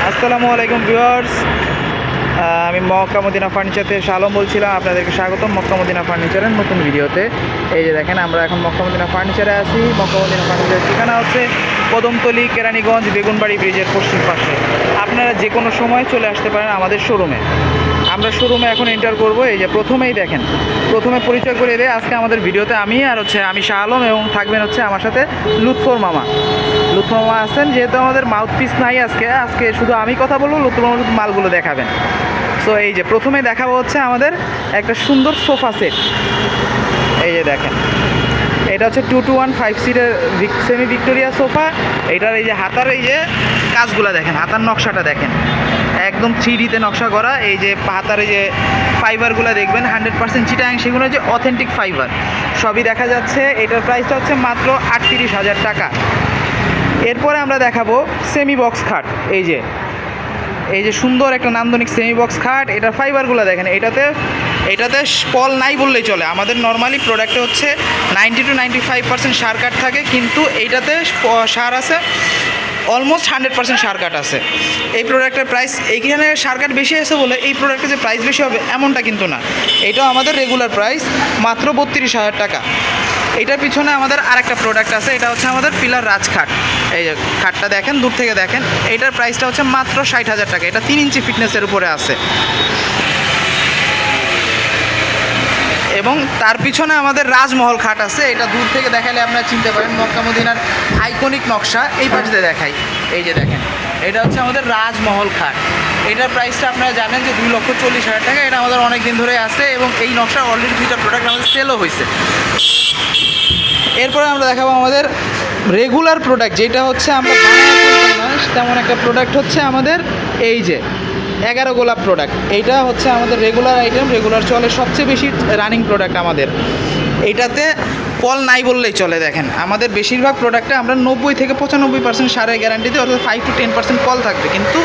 আসসালামু আলাইকুম ভিউয়ার্স, আমি মক্কা মদিনা ফার্নিচার থেকে শালম বলছিলাম। আপনাদেরকে স্বাগতম মক্কা মদিনা ফার্নিচারের নতুন ভিডিওতে। এই যে দেখেন, আমরা এখন মক্কা মদিনা ফার্নিচারে আছি। মক্কা মদিনা ফার্নিচারের ঠিকানা হচ্ছে কদমতলী, কেরানীগঞ্জ, বেগুনবাড়ি ব্রিজের পশ্চিম পাশে। আপনারা যে কোনো সময় চলে আসতে পারেন আমাদের শোরুমে। আমরা শোরুমে এখন এন্টার করবো। এই যে প্রথমেই দেখেন, প্রথমে পরিচয় করে দেয় আজকে আমাদের ভিডিওতে আমি শাহ আলম, এবং থাকবেন হচ্ছে আমার সাথে লুৎফর মামা। লুৎফর মামা আছেন, যেহেতু আমাদের মাউথ পিস নাই আজকে শুধু আমি কথা বলবো, লুৎফর মামা শুধু মালগুলো দেখাবেন। সো এই যে প্রথমে দেখাবো হচ্ছে আমাদের একটা সুন্দর সোফা সেট। এই যে দেখেন, এটা হচ্ছে 2-to-1 5 সিটের সেমি ভিক্টোরিয়া সোফা। এটার এই যে হাতার এই যে কাজগুলো দেখেন, হাতার নকশাটা দেখেন, একদম 3Dতে নকশা করা। এই যে হাতার এই যে ফাইবারগুলো দেখবেন 100% চিটাগাং সেগুলো যে অথেন্টিক ফাইবার সবই দেখা যাচ্ছে। এটার প্রাইসটা হচ্ছে মাত্র 38,000 টাকা। এরপরে আমরা দেখাবো সেমি বক্স খাট। এই যে সুন্দর একটা নান্দনিক সেমি বক্স খাট। এটার ফাইবারগুলো দেখেন, এটাতে পল নাই বললেই চলে। আমাদের নর্মালি প্রোডাক্টে হচ্ছে 90 to 95% সার কাট থাকে, কিন্তু এইটাতে সার আছে অলমোস্ট 100% সার কাট আছে। এই প্রোডাক্টের প্রাইস, এইখানে সার কাট বেশি আছে বলে এই প্রোডাক্টের যে প্রাইস বেশি হবে এমনটা কিন্তু না। এটাও আমাদের রেগুলার প্রাইস মাত্র 32,000 টাকা। এটার পিছনে আমাদের আরেকটা প্রোডাক্ট আছে, এটা হচ্ছে আমাদের পিলার রাজখাট। এই যে খাটটা দেখেন, দূর থেকে দেখেন, এইটার প্রাইসটা হচ্ছে মাত্র 60,000 টাকা। এটা 3 ইঞ্চি ফিটনেসের উপরে আছে। এবং তার পিছনে আমাদের রাজমহল খাট আছে। এটা দূর থেকে দেখালে আপনারা চিনতে পারেন, মক্কা মদিনার আইকনিক নকশা। এই পাশে দেখাই, এই যে দেখেন, এটা হচ্ছে আমাদের রাজমহল খাট। এটার প্রাইসটা আপনারা জানেন যে 2,40,000 টাকা। এটা আমাদের অনেক দিন ধরে আছে এবং এই নকশা অলরেডি 2টা প্রোডাক্ট আমাদের সেলও হয়েছে। এরপরে আমরা দেখাবো আমাদের রেগুলার প্রোডাক্ট, যেটা হচ্ছে আমরা তেমন একটা প্রোডাক্ট হচ্ছে আমাদের এই যে 11 গোলাপ প্রোডাক্ট। এইটা হচ্ছে আমাদের রেগুলার আইটেম, রেগুলার চলে, সবচেয়ে বেশি রানিং প্রোডাক্ট আমাদের। এইটাতে পল নাই বললেই চলে। দেখেন, আমাদের বেশিরভাগ প্রোডাক্টে আমরা 90 থেকে 95% সারের গ্যারান্টি দিই, অর্থাৎ 5 to 10% পল থাকবে, কিন্তু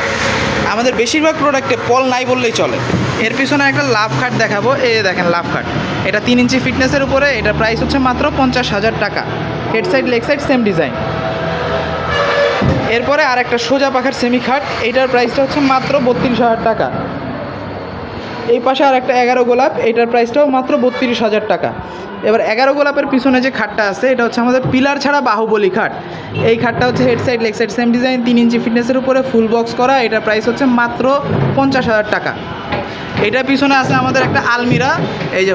আমাদের বেশিরভাগ প্রোডাক্টে পল নাই বললেই চলে। এর পিছনে একটা লাভ খাট দেখাবো। এই দেখেন লাভ খাট, এটা 3 ইঞ্চি ফিটনেসের উপরে। এটার প্রাইস হচ্ছে মাত্র 50,000 টাকা। Head side leg side same design. এরপরে আর একটা সোজা পাখার সেমি খাট, এইটার প্রাইসটা হচ্ছে মাত্র 32,000 টাকা। এই পাশে আর একটা 11 গোলাপ, এইটার প্রাইসটাও মাত্র 32,000 টাকা। এবার 11 গোলাপের পিছনে যে খাটটা আছে, এটা হচ্ছে আমাদের পিলার ছাড়া বাহুবলী খাট। এই খাটটা হচ্ছে head side leg side same design, 3 ইঞ্চি ফিটনেসের উপরে, ফুল বক্স করা। এটার প্রাইস হচ্ছে মাত্র 50,000 টাকা। এটার পিছনে আছে আমাদের একটা আলমিরা। এই যে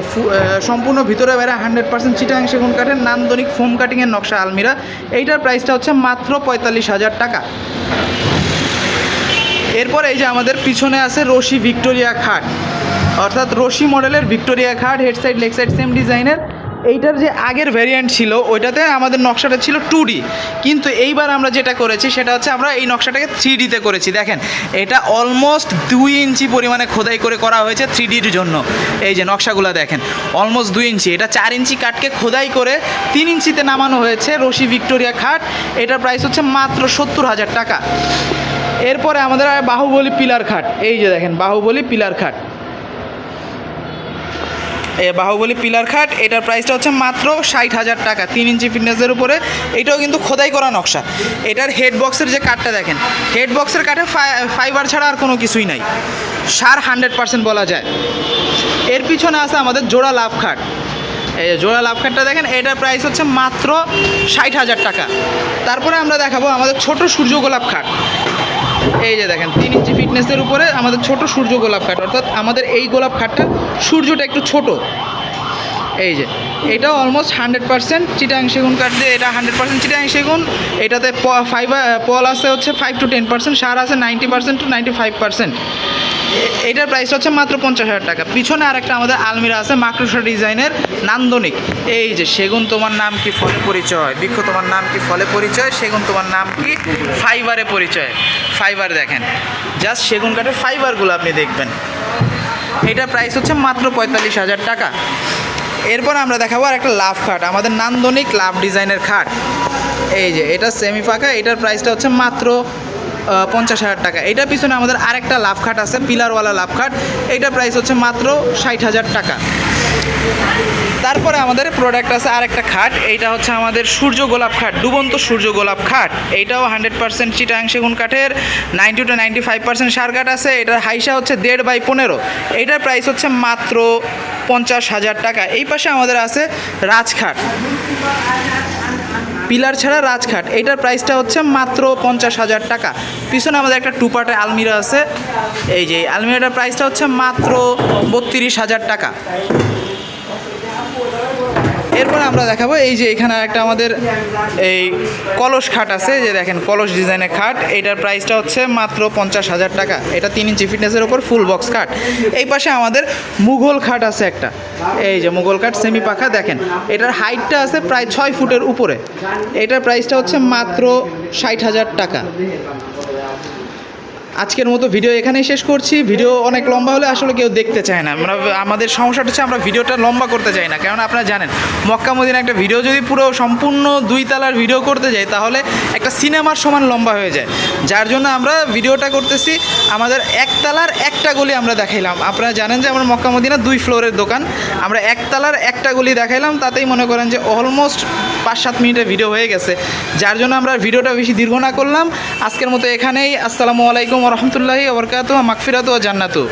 সম্পূর্ণ ভিতরে বাইরে 100% চিটাগাং সেগুন কাঠের নান্দনিক ফোম কাটিংয়ের নকশা আলমিরা। এইটার প্রাইসটা হচ্ছে মাত্র 45,000 টাকা। এরপর এই যে আমাদের পিছনে আছে রশি ভিক্টোরিয়া খাট, অর্থাৎ রশি মডেলের ভিক্টোরিয়া খাট, head side leg side same ডিজাইনের। এইটার যে আগের ভ্যারিয়েন্ট ছিল ওইটাতে আমাদের নকশাটা ছিল 2D, কিন্তু এইবার আমরা যেটা করেছি সেটা হচ্ছে আমরা এই নকশাটাকে 3Dতে করেছি। দেখেন, এটা অলমোস্ট 2 ইঞ্চি পরিমাণে খোদাই করে করা হয়েছে 3Dর জন্য। এই যে নকশাগুলো দেখেন, অলমোস্ট 2 ইঞ্চি। এটা 4 ইঞ্চি কাঠকে খোদাই করে 3 ইঞ্চিতে নামানো হয়েছে রশি ভিক্টোরিয়া খাট। এটার প্রাইস হচ্ছে মাত্র 70,000 টাকা। এরপরে আমাদের বাহুবলী পিলার খাট। এই যে দেখেন বাহুবলী পিলার খাট, বাহুবলী পিলার খাট। এটার প্রাইসটা হচ্ছে মাত্র 60,000 টাকা, 3 ইঞ্চি ফিটনেসের উপরে। এটাও কিন্তু খোদাই করা নকশা। এটার হেড বক্সের যে কাঠটা দেখেন, হেড বক্সের কাঠে ফাইবার ছাড়া আর কোনো কিছুই নাই, সার 100% বলা যায়। এর পিছনে আছে আমাদের জোড়া লাভ খাট। এই যে জোড়া লাভ খাটটা দেখেন, এটার প্রাইস হচ্ছে মাত্র 60,000 টাকা। তারপরে আমরা দেখাবো আমাদের ছোট সূর্য গোলাপ খাট। এই যে দেখেন, 3 ইঞ্চি ফিটনেসের উপরে আমাদের ছোট সূর্য গোলাপ খাট, অর্থাৎ আমাদের এই গোলাপ খাটটা সূর্যটা একটু ছোট। এই যে এটাও অলমোস্ট 100% চিটাগাং সেগুন কাঠ দিয়ে, এটা 100% চিটাগাং সেগুন। এটাতে পল আছে হচ্ছে 5 to 10%, সার আছে 90% to 95%। এটার প্রাইস হচ্ছে মাত্র 50,000 টাকা। পিছনে আরেকটা আমাদের আলমিরা আছে মাকড়সা ডিজাইনের নান্দনিক। এই যে সেগুন তোমার নাম কি ফলে পরিচয়, বৃক্ষ তোমার নাম কি ফলে পরিচয়, সেগুন তোমার নাম কি ফাইবারে পরিচয়। ফাইবার দেখেন, জাস্ট সেগুন কাঠের ফাইবারগুলো আপনি দেখবেন। এটার প্রাইস হচ্ছে মাত্র 45,000 টাকা। এরপর আমরা দেখাবো আর একটা লাভ খাট, আমাদের নান্দনিক লাভ ডিজাইনের খাট। এই যে এটা সেমি ফাঁকা, এটার প্রাইসটা হচ্ছে মাত্র 50,000 টাকা। এটার পিছনে আমাদের আরেকটা লাভ খাট আছে, পিলারওয়ালা লাভ খাট। এইটার প্রাইস হচ্ছে মাত্র 60,000 টাকা। তারপরে আমাদের প্রোডাক্ট আছে আরেকটা খাট, এইটা হচ্ছে আমাদের সূর্য গোলাপ খাট, ডুবন্ত সূর্য গোলাপ খাট। এইটাও 100% চিটাং সেগুন কাঠের, 90 to 95% সার কাঠ আছে। এটার হাইসা হচ্ছে 1.5 by 15। এইটার প্রাইস হচ্ছে মাত্র 50,000 টাকা। এই পাশে আমাদের আছে রাজখাট, পিলার ছাড়া রাজখাট, এইটার প্রাইসটা হচ্ছে মাত্র 50,000 টাকা। পিছনে আমাদের একটা টুপাটে আলমিরা আছে, এই যে আলমিরাটার প্রাইসটা হচ্ছে মাত্র 32,000 টাকা। এরপর আমরা দেখাবো এই যে এখানে একটা আমাদের এই কলস খাট আছে, যে দেখেন কলস ডিজাইনের খাট, এইটার প্রাইসটা হচ্ছে মাত্র 50,000 টাকা। এটা 3 ইঞ্চি ফিটনেসের ওপর ফুল বক্স খাট। এই পাশে আমাদের মুঘল খাট আছে একটা, এই যে মুঘল খাট সেমি পাখা, দেখেন এটার হাইটটা আছে প্রায় 6 ফুটের উপরে। এটার প্রাইসটা হচ্ছে মাত্র 60,000 টাকা। আজকের মতো ভিডিও এখানেই শেষ করছি। ভিডিও অনেক লম্বা হলে আসলে কেউ দেখতে চায় না। আমাদের সমস্যাটা হচ্ছে আমরা ভিডিওটা লম্বা করতে চাই না, কারণ আপনারা জানেন মক্কা মদিনা একটা ভিডিও যদি পুরো সম্পূর্ণ 2 তলার ভিডিও করতে যাই তাহলে একটা সিনেমার সমান লম্বা হয়ে যায়। যার জন্য আমরা ভিডিওটা করতেছি আমাদের 1 তলার একটা গলি আমরা দেখাইলাম। আপনারা জানেন যে আমরা মক্কা মদিনা 2 ফ্লোরের দোকান, আমরা 1 তলার একটা গলি দেখাইলাম, তাতেই মনে করেন যে অলমোস্ট 5-7 মিনিটের ভিডিও হয়ে গেছে। যার জন্য আমরা ভিডিওটা বেশি দীর্ঘ না করলাম। আজকের মতো এখানেই। আসসালামু আলাইকুম ওয়া রাহমাতুল্লাহি ওয়া বারাকাতুহু, মাগফিরাতু ওয়া জান্নাতু।